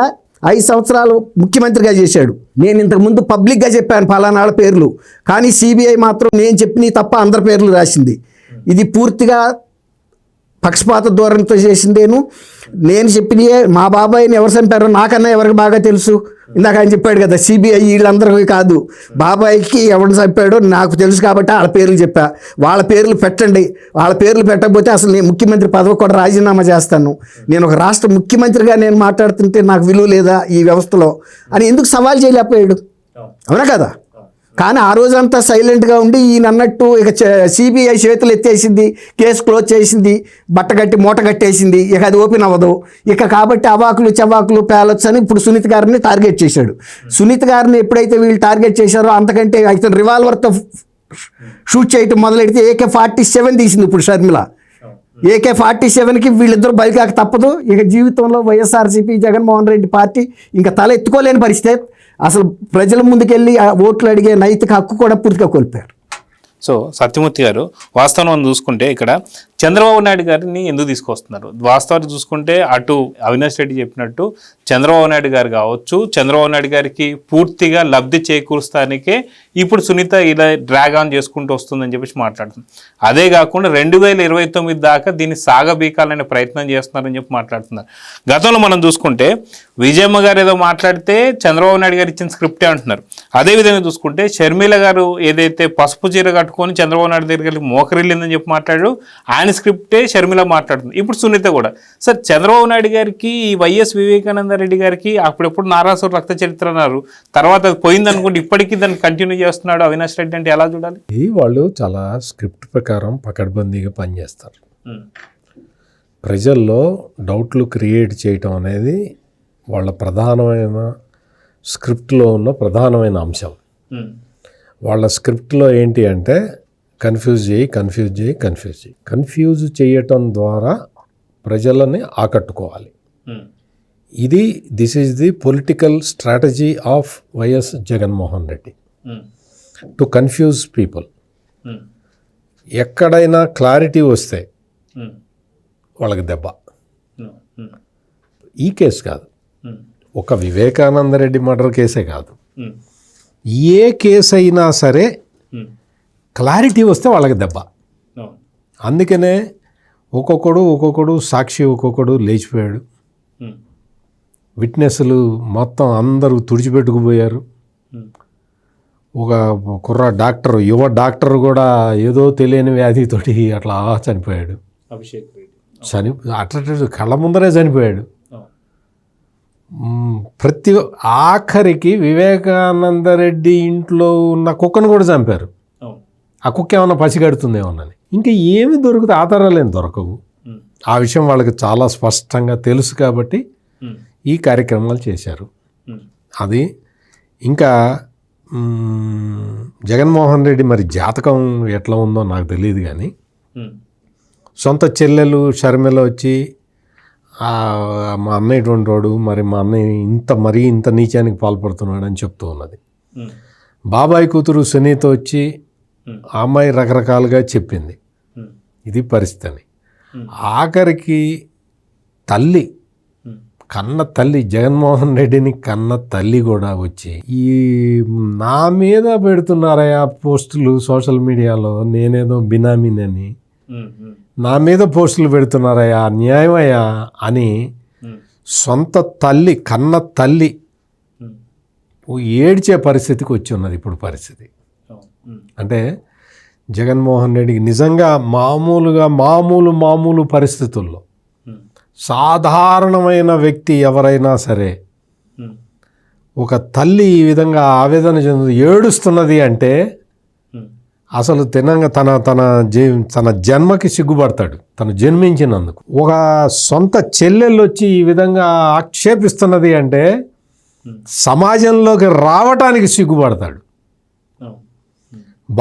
5 సంవత్సరాలు ముఖ్యమంత్రిగా చేశాడు. నేను ఇంతకుముందు పబ్లిక్గా చెప్పాను పలానాళ్ళ పేర్లు, కానీ సిబిఐ మాత్రం నేను చెప్పినవి తప్ప అందరి పేర్లు రాసింది. ఇది పూర్తిగా పక్షపాత ధోరణితో చేసిందేను. నేను చెప్పినయే. మా బాబాయిని ఎవరు చంపారో నాకన్నా ఎవరికి బాగా తెలుసు. ఇందాక ఆయన చెప్పాడు కదా, సిబిఐ వీళ్ళందరికీ కాదు, బాబాయికి ఎవరిని చంపాడో నాకు తెలుసు కాబట్టి వాళ్ళ పేర్లు చెప్పా. వాళ్ళ పేర్లు పెట్టండి, వాళ్ళ పేర్లు పెట్టకపోతే అసలు నేను ముఖ్యమంత్రి పదవి కూడా రాజీనామా చేస్తాను. నేను ఒక రాష్ట్ర ముఖ్యమంత్రిగా నేను మాట్లాడుతుంటే నాకు విలువ లేదా ఈ వ్యవస్థలో అని ఎందుకు సవాల్ చేయలేకపోయాడు? అవునా కదా? కానీ ఆ రోజంతా సైలెంట్గా ఉండి ఈయన అన్నట్టు ఇక సిబిఐ చేతులు ఎత్తేసింది, కేసు క్లోజ్ చేసింది, బట్టగట్టి మూట కట్టేసింది, ఇక అది ఓపెన్ అవ్వదు ఇక. కాబట్టి అవాకులు చవాకులు పేలొచ్చు అని ఇప్పుడు సునీత గారిని టార్గెట్ చేశాడు. సునీత గారిని ఎప్పుడైతే వీళ్ళు టార్గెట్ చేశారో అంతకంటే అయితే రివాల్వర్తో షూట్ చేయటం మొదలెడితే AK-47 తీసింది ఇప్పుడు షర్మిల. AK-47కి వీళ్ళిద్దరూ బలికాక తప్పదు. ఇక జీవితంలో వైఎస్ఆర్సీపీ జగన్మోహన్ రెడ్డి పార్టీ ఇంకా తల ఎత్తుకోలేని పరిస్థితి. అసలు ప్రజల ముందుకెళ్ళి ఓట్లు అడిగే నైతిక హక్కు కూడా పూర్తిగా కోల్పోయారు. సో సత్యమూర్తి గారు, వాస్తవం మనం చూసుకుంటే ఇక్కడ చంద్రబాబు నాయుడు గారిని ఎందుకు తీసుకొస్తున్నారు? వాస్తవాన్ని చూసుకుంటే అటు అవినాష్ రెడ్డి చెప్పినట్టు చంద్రబాబు నాయుడు గారు కావచ్చు, చంద్రబాబు నాయుడు గారికి పూర్తిగా లబ్ధి చేకూరుస్తానికే ఇప్పుడు సునీత ఇలా డ్రాగ్ ఆన్ చేసుకుంటూ వస్తుందని చెప్పేసి మాట్లాడుతుంది. అదే కాకుండా 2029 దాకా దీన్ని సాగబీకాలనే ప్రయత్నం చేస్తున్నారని చెప్పి మాట్లాడుతున్నారు. గతంలో మనం చూసుకుంటే విజయమ్మ గారు ఏదో మాట్లాడితే చంద్రబాబు నాయుడు గారు ఇచ్చిన స్క్రిప్టే అంటున్నారు. అదేవిధంగా చూసుకుంటే షర్మిల గారు ఏదైతే పసుపు చీర కట్టుకొని చంద్రబాబు నాయుడు దగ్గరికి మోకరిల్లిందని చెప్పి మాట్లాడారు, ఆయన స్క్రిప్టే షర్మిల మాట్లాడుతుంది. ఇప్పుడు సునీత కూడా. సార్, చంద్రబాబు నాయుడు గారికి ఈ వైఎస్ వివేకానంద రెడ్డి గారికి అప్పుడెప్పుడు నారాసుర రక్త చరిత్ర అన్నారు, తర్వాత అది పోయింది అనుకుంటే ఇప్పటికీ దాన్ని కంటిన్యూ చేస్తున్నాడు అవినాష్ రెడ్డి అంటే ఎలా చూడాలి? వాళ్ళు చాలా స్క్రిప్ట్ ప్రకారం పకడ్బందీగా పనిచేస్తారు. ప్రజల్లో డౌట్లు క్రియేట్ చేయటం అనేది వాళ్ళ ప్రధానమైన స్క్రిప్ట్లో ఉన్న ప్రధానమైన అంశం. వాళ్ళ స్క్రిప్ట్లో ఏంటి అంటే కన్ఫ్యూజ్ చేయటం ద్వారా ప్రజలని ఆకట్టుకోవాలి. This is the political strategy of YS Jaganmohan Reddy, to confuse people. ఎక్కడైనా క్లారిటీ వస్తే వాళ్ళకి దెబ్బ. ఈ కేసు కాదు, ఒక వివేకానంద రెడ్డి మర్డర్ కేసే కాదు, ఏ కేసు అయినా సరే క్లారిటీ వస్తే వాళ్ళకి దెబ్బ. అందుకనే ఒక్కొక్కడు సాక్షి ఒక్కొక్కడు లేచిపోయాడు. విట్నెస్లు మొత్తం అందరూ తుడిచిపెట్టుకుపోయారు. ఒక డాక్టర్, యువ డాక్టర్ కూడా ఏదో తెలియని వ్యాధితోటి అట్లా చనిపోయాడు. అభిషేక్ రెడ్డి అట్లా కళ్ళ ముందరే చనిపోయాడు. ఆఖరికి వివేకానందరెడ్డి ఇంట్లో ఉన్న కుక్కను కూడా చంపారు. ఆ కుక్క ఏమన్నా పసిగడుతుందేమోనని. ఇంకా ఏమి దొరుకుతాయి, ఆధారాలు ఏం దొరకవు. ఆ విషయం వాళ్ళకి చాలా స్పష్టంగా తెలుసు కాబట్టి ఈ కార్యక్రమాలు చేశారు. అది ఇంకా జగన్మోహన్ రెడ్డి మరి జాతకం ఎట్లా ఉందో నాకు తెలియదు, కానీ సొంత చెల్లెలు షర్మిల వచ్చి మా అన్నయ్య ఇటువంటి వాడు, మరి మా అన్నయ్య ఇంత నీచానికి పాల్పడుతున్నాడు అని చెప్తూ ఉన్నది. బాబాయ్ కూతురు సునీత వచ్చి ఆ అమ్మాయి రకరకాలుగా చెప్పింది ఇది పరిస్థితి అని. ఆఖరికి తల్లి కన్న తల్లి, జగన్మోహన్ రెడ్డిని కన్న తల్లి కూడా వచ్చి ఈ నా మీద పెడుతున్నారయ్యా పోస్టులు సోషల్ మీడియాలో, నేనేదో బినామీనని నా మీద పోస్టులు పెడుతున్నారయ్యా, అన్యాయమయ్యా అని సొంత తల్లి, కన్న తల్లి ఏడ్చే పరిస్థితికి వచ్చి ఉన్నది ఇప్పుడు పరిస్థితి. అంటే జగన్మోహన్ రెడ్డికి నిజంగా మామూలు పరిస్థితుల్లో సాధారణమైన వ్యక్తి ఎవరైనా సరే, ఒక తల్లి ఈ విధంగా ఆవేదన చెందు ఏడుస్తున్నది అంటే అసలు తన జన్మకి సిగ్గుపడతాడు, తను జన్మించినందుకు. ఒక సొంత చెల్లెళ్ళు వచ్చి ఈ విధంగా ఆక్షేపిస్తున్నది అంటే సమాజంలోకి రావటానికి సిగ్గుపడతాడు.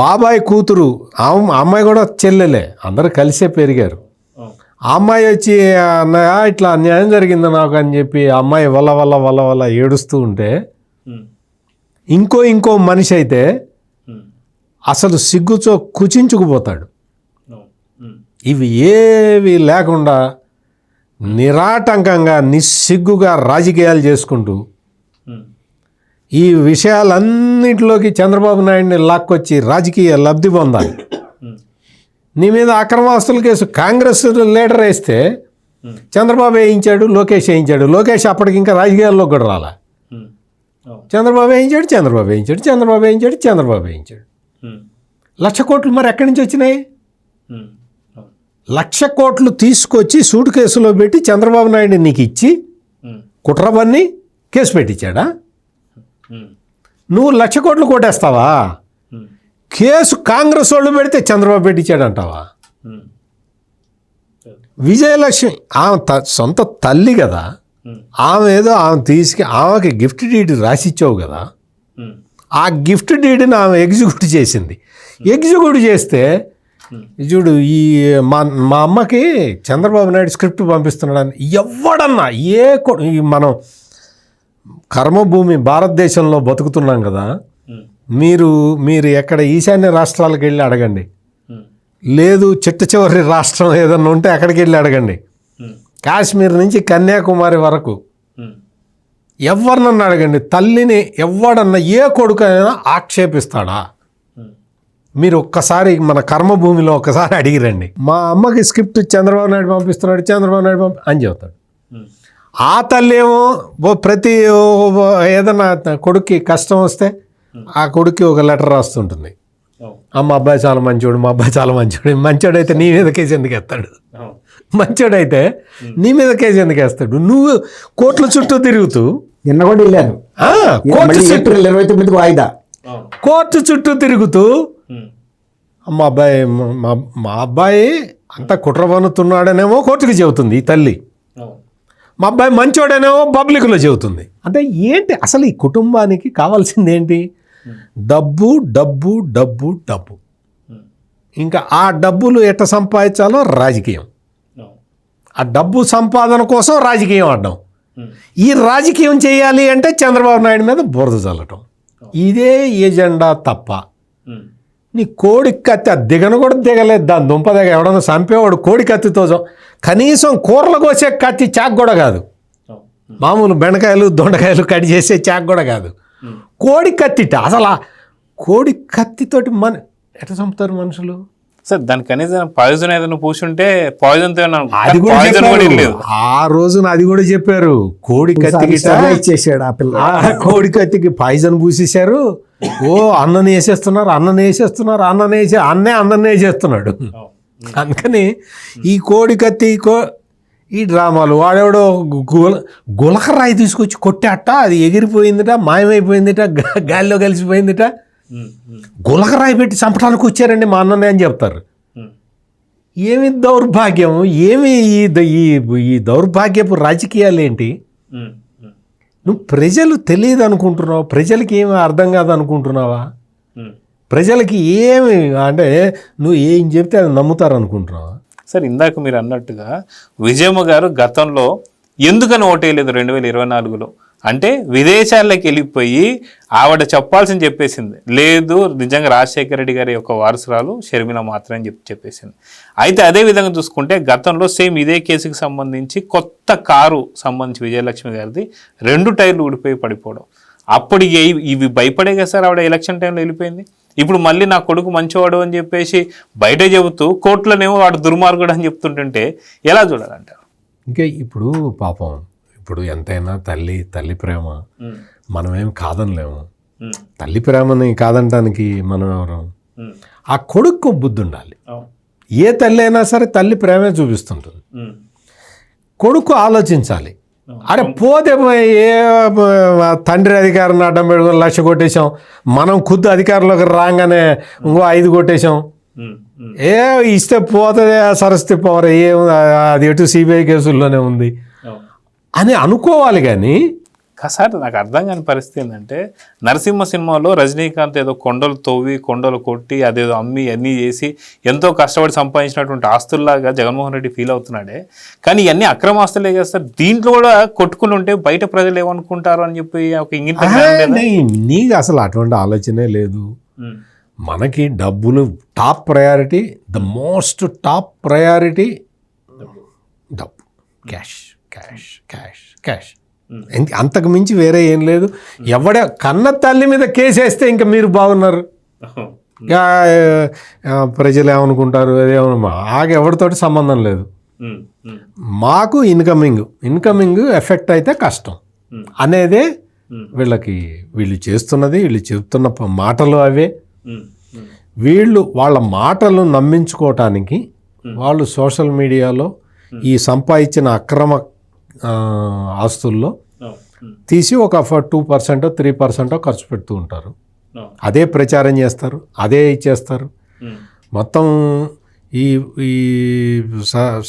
బాబాయ్ కూతురు, అమ్మాయి కూడా చెల్లెలే, అందరూ కలిసే పెరిగారు. ఆ అమ్మాయి వచ్చి అన్నయ్య ఇట్లా అన్యాయం జరిగింది నాకు అని చెప్పి ఆ అమ్మాయి వల్ల ఏడుస్తూ ఉంటే ఇంకో మనిషి అయితే అసలు సిగ్గుతో కుచించుకుపోతాడు. ఇవి ఏవి లేకుండా నిరాటంకంగా నిస్సిగ్గుగా రాజకీయాలు చేసుకుంటూ ఈ విషయాలన్నింటిలోకి చంద్రబాబు నాయుడిని లాక్కొచ్చి రాజకీయ లబ్ధి పొందాలి. నీ మీద అక్రమాస్తుల కేసు కాంగ్రెస్ లీడర్ వేస్తే చంద్రబాబు వేయించాడు, లోకేష్ వేయించాడు. లోకేష్ అప్పటికి ఇంకా రాజకీయాల్లో కూడా రాలా. చంద్రబాబు వేయించాడు. 1,00,000 కోట్లు మరి ఎక్కడి నుంచి వచ్చినాయి? 1,00,000 కోట్లు తీసుకొచ్చి సూట్ కేసులో పెట్టి చంద్రబాబు నాయుడు నీకు ఇచ్చి కుట్రబన్ని కేసు పెట్టించాడా? నువ్వు 1,00,000 కోట్లు కొట్టేస్తావా? కేసు కాంగ్రెస్ వాళ్ళు పెడితే చంద్రబాబు పెట్టించాడంటావా? విజయలక్ష్మి ఆమె సొంత తల్లి కదా, ఆమె ఆమెకి గిఫ్ట్ డీడ్ రాసిచ్చావు కదా, ఆ గిఫ్ట్ డీడ్ని ఆమె ఎగ్జిక్యూట్ చేసింది. ఎగ్జిక్యూట్ చేస్తే చూడు, ఈ మా అమ్మకి చంద్రబాబు నాయుడు స్క్రిప్ట్ పంపిస్తున్నాడని ఎవడన్నా మనం కర్మభూమి భారతదేశంలో బతుకుతున్నాం కదా, మీరు ఎక్కడ ఈశాన్య రాష్ట్రాలకు వెళ్ళి అడగండి, లేదు చిట్ట చివరి రాష్ట్రం ఏదన్నా ఉంటే అక్కడికి వెళ్ళి అడగండి, కాశ్మీర్ నుంచి కన్యాకుమారి వరకు ఎవరినన్నా అడగండి, తల్లిని ఎవడన్నా ఏ కొడుకైనా ఆక్షేపిస్తాడా? మీరు ఒక్కసారి మన కర్మభూమిలో ఒక్కసారి అడిగిరండి. మా అమ్మకి స్క్రిప్ట్ చంద్రబాబు నాయుడు పంపిస్తున్నాడు అని చెబుతాడు. ఆ తల్లి ఏమో ప్రతి ఏదన్నా కొడుక్కి కష్టం వస్తే ఆ కొడుక్కి ఒక లెటర్ రాస్తుంటుంది. మా అబ్బాయి చాలా మంచోడు, మంచోడైతే నీ మీద కేసు ఎందుకు వేస్తాడు? మంచోడైతే నీ మీద కేసు ఎందుకు వేస్తాడు? నువ్వు కోర్టుల చుట్టూ తిరుగుతూ నిన్న కూడా వెళ్ళాను, కోర్టు చుట్టూ తిరుగుతూ మా అబ్బాయి అంతా కుట్ర పన్నుతున్నాడనేమో కోర్టుకి చెబుతుంది ఈ తల్లి, మా అబ్బాయి మంచోడనేమో పబ్లిక్లో చెబుతుంది. అంటే ఏంటి అసలు ఈ కుటుంబానికి కావాల్సింది ఏంటి? డబ్బు డబ్బు డబ్బు డబ్బు. ఇంకా ఆ డబ్బులు ఎట్ట సంపాదించాలో రాజకీయం, ఆ డబ్బు సంపాదన కోసం రాజకీయం ఆడడం. ఈ రాజకీయం చేయాలి అంటే చంద్రబాబు నాయుడు మీద బురద చల్లటం, ఇదే ఎజెండా తప్ప నీ కోడి కత్తి దిగను కూడా దిగలేదు. దాని దుంపదగ ఎవడన్నా చంపేవాడు కోడి కత్తితో కనీసం కూరలు కోసే కత్తి చాక్ కూడా కాదు, మామూలు బెండకాయలు దొండకాయలు కట్ చేసే చాక్ కూడా కాదు, కోడి కత్తిట. అసలు ఆ కోడి కత్తితోటి ఎట్లా చంపుతారు మనుషులు? సార్ దానికి కనీసం పాయిజన్ ఏదైనా పూసుంటే పాయిజన్తో అది కూడా పాయిజన్ కూడా చెప్పారు. లేదు. ఆ రోజున అది కూడా చెప్పారు. కోడి కత్తికి ఇచ్చేసాడు ఆ పిల్ల. కోడి కత్తికి పాయిజన్ పూసేశారు. ఓ అన్నని వేసేస్తున్నారు, అన్ననే వేసేస్తున్నాడు. అందుకని ఈ కోడి కత్తి ఈ డ్రామాలు వాడెవడో గులకరాయి తీసుకొచ్చి కొట్టాట, అది ఎగిరిపోయిందిట, మాయమైపోయిందిట, గాలిలో కలిసిపోయిందిట. గులకరాయి పెట్టి చంపడానికి వచ్చారండి మా అన్ననే అని చెప్తారు. ఏమి దౌర్భాగ్యం, ఏమి ఈ దౌర్భాగ్యపు రాజకీయాలు ఏంటి? నువ్వు ప్రజలు తెలియదు అనుకుంటున్నావు, ప్రజలకి ఏమి అర్థం కాదు అనుకుంటున్నావా? ప్రజలకి ఏమి అంటే నువ్వు ఏం చెప్తే అది నమ్ముతారు అనుకుంటున్నావా? సార్ ఇందాక మీరు అన్నట్టుగా విజయమ్మ గారు గతంలో ఎందుకని ఓటేయలేదు 2024లో అంటే విదేశాల్లోకి వెళ్ళిపోయి ఆవిడ చెప్పాల్సింది చెప్పేసింది. లేదు నిజంగా రాజశేఖర రెడ్డి గారి యొక్క వారసురాలు షర్మిల మాత్రమే చెప్పేసింది. అయితే అదే విధంగా చూసుకుంటే గతంలో సేమ్ ఇదే కేసుకి సంబంధించి కొత్త కారు సంబంధించి విజయలక్ష్మి గారిది 2 టైర్లు ఊడిపోయి పడిపోవడం, అప్పుడు ఇవి భయపడే కదా సార్ ఆవిడ ఎలక్షన్ టైంలో వెళ్ళిపోయింది. ఇప్పుడు మళ్ళీ నా కొడుకు మంచివాడు అని చెప్పేసి బయట చెబుతూ కోర్టులోనేమో వాడు దుర్మార్గుడు అని చెప్తుంటుంటే ఎలా చూడాలంటారు? ఇంకా ఇప్పుడు పాపం ఇప్పుడు ఎంతైనా తల్లి ప్రేమ మనమేం కాదనలేము. తల్లి ప్రేమని కాదనడానికి మనం ఎవరు? ఆ కొడుకు బుద్ధి ఉండాలి. ఏ తల్లి అయినా సరే తల్లి ప్రేమే చూపిస్తుంటుంది. కొడుకు ఆలోచించాలి. అరే పోతే ఏ తండ్రి అధికారాన్ని అడ్డం పెట్టుకుని 1,00,000 కొట్టేశాం, మనం ఖుద్దు అధికారంలోకి రాగానే ఇంకో 5 కొట్టేశాం, ఇస్తే పోతుంది సరస్వతి పవర్, అది ఎటు సిబిఐ కేసుల్లోనే ఉంది అని అనుకోవాలి. కానీ సార్ నాకు అర్థం కాని పరిస్థితి ఏంటంటే నరసింహ సినిమాలో రజనీకాంత్ ఏదో కొండలు తవ్వి కొండలు కొట్టి అదేదో అమ్మి అన్నీ చేసి ఎంతో కష్టపడి సంపాదించినటువంటి ఆస్తుల్లాగా జగన్మోహన్ రెడ్డి ఫీల్ అవుతున్నాడే. కానీ ఇవన్నీ అక్రమ ఆస్తులే కదా సార్. దీంట్లో కూడా కొట్టుకుని ఉంటే బయట ప్రజలు ఏమనుకుంటారు అని చెప్పి ఒక ఇంగిత నీకు అసలు అటువంటి ఆలోచనే లేదు. మనకి డబ్బులు top priority, the most top priority డబ్బు, క్యాష్ క్యాష్ క్యాష్ క్యాష్. అంతకు మించి వేరే ఏం లేదు. ఎవడే కన్న తల్లి మీద కేసేస్తే ఇంకా మీరు బాగున్నారు, ప్రజలు ఏమనుకుంటారు అదేమన్నా ఎవరితోటి సంబంధం లేదు. మాకు ఇన్కమింగ్ ఎఫెక్ట్ అయితే కష్టం అనేదే వీళ్ళు చేస్తున్నది, వీళ్ళు చెప్తున్న మాటలు అవే. వాళ్ళ మాటలు నమ్మించుకోవటానికి వాళ్ళు సోషల్ మీడియాలో ఈ సంపాదించిన అక్రమ ఆస్తుల్లో తీసి ఒక 2% 3% ఖర్చు పెడుతూ ఉంటారు. అదే ప్రచారం చేస్తారు, అదే ఇచ్చేస్తారు. మొత్తం ఈ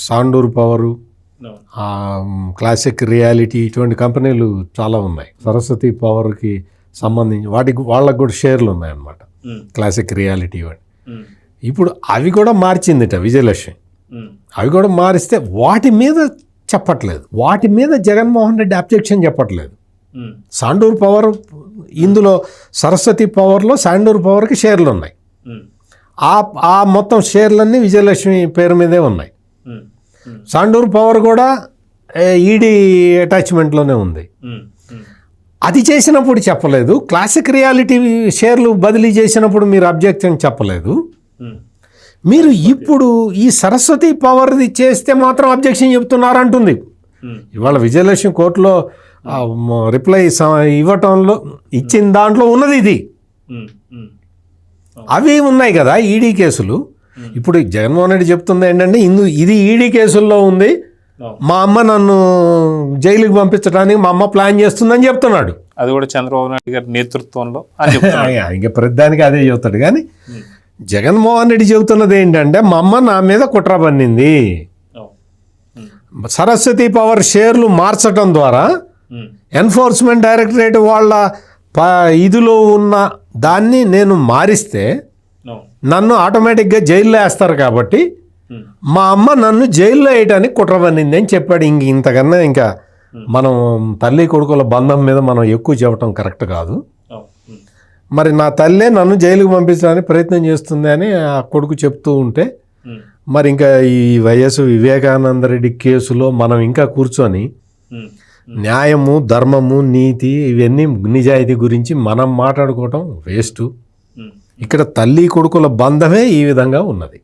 సాండూర్ పవరు, క్లాసిక్ రియాలిటీ ఇటువంటి కంపెనీలు చాలా ఉన్నాయి. సరస్వతి పవర్కి సంబంధించి వాళ్ళకు కూడా షేర్లు ఉన్నాయన్నమాట. క్లాసిక్ రియాలిటీ వాడి ఇప్పుడు అవి కూడా మార్చిందిట విజయలక్ష్మి. అవి కూడా మారిస్తే వాటి మీద చెప్పట్లేదు, వాటి మీద జగన్మోహన్ రెడ్డి అబ్జెక్షన్ చెప్పట్లేదు. సాండూర్ పవర్, ఇందులో సరస్వతి పవర్లో సాండూర్ పవర్కి షేర్లు ఉన్నాయి. ఆ మొత్తం షేర్లన్నీ విజయలక్ష్మి పేరు మీదే ఉన్నాయి. సాండూర్ పవర్ కూడా ఈడీ అటాచ్మెంట్లోనే ఉంది. అది చేసినప్పుడు చెప్పలేదు. క్లాసిక్ రియాలిటీ షేర్లు బదిలీ చేసినప్పుడు మీరు అబ్జెక్షన్ చెప్పలేదు. మీరు ఇప్పుడు ఈ సరస్వతి పవర్ది చేస్తే మాత్రం అబ్జెక్షన్ చెప్తున్నారు అంటుంది. ఇవాళ విజయలక్ష్మి కోర్టులో రిప్లై ఇవ్వటంలో ఇచ్చిన దాంట్లో ఉన్నది ఇది. అవి ఉన్నాయి కదా ఈడీ కేసులు. ఇప్పుడు జగన్మోహన్ రెడ్డి చెప్తుంది ఏంటంటే ఇది ఈడీ కేసుల్లో ఉంది, మా అమ్మ నన్ను జైలుకి పంపించడానికి మా అమ్మ ప్లాన్ చేస్తుందని చెప్తున్నాడు. అది కూడా చంద్రబాబు నాయుడు గారి నేతృత్వంలో ఇంకా ప్రతిదానికి అదే చెబుతాడు. కానీ జగన్మోహన్ రెడ్డి చెబుతున్నది ఏంటంటే మా అమ్మ నా మీద కుట్ర పన్నింది. సరస్వతి పవర్ షేర్లు మార్చడం ద్వారా ఎన్ఫోర్స్మెంట్ డైరెక్టరేట్ వాళ్ళ ఇదిలో ఉన్న దాన్ని నేను మారిస్తే నన్ను ఆటోమేటిక్గా జైల్లో వేస్తారు కాబట్టి మా అమ్మ నన్ను జైల్లో వేయడానికి కుట్ర పన్నింది అని చెప్పాడు. ఇంతకన్నా ఇంకా మనం తల్లి కొడుకుల బంధం మీద మనం ఎక్కువ చెప్పడం కరెక్ట్ కాదు. మరి నా తల్లే నన్ను జైలుకు పంపించడానికి ప్రయత్నం చేస్తుంది అని ఆ కొడుకు చెప్తూ ఉంటే మరి ఇంకా ఈ వైఎస్ వివేకానంద రెడ్డి కేసులో మనం ఇంకా కూర్చొని న్యాయము, ధర్మము, నీతి, ఇవన్నీ నిజాయితీ గురించి మనం మాట్లాడుకోవటం వేస్ట్. ఇక్కడ తల్లి కొడుకుల బంధమే ఈ విధంగా ఉన్నది.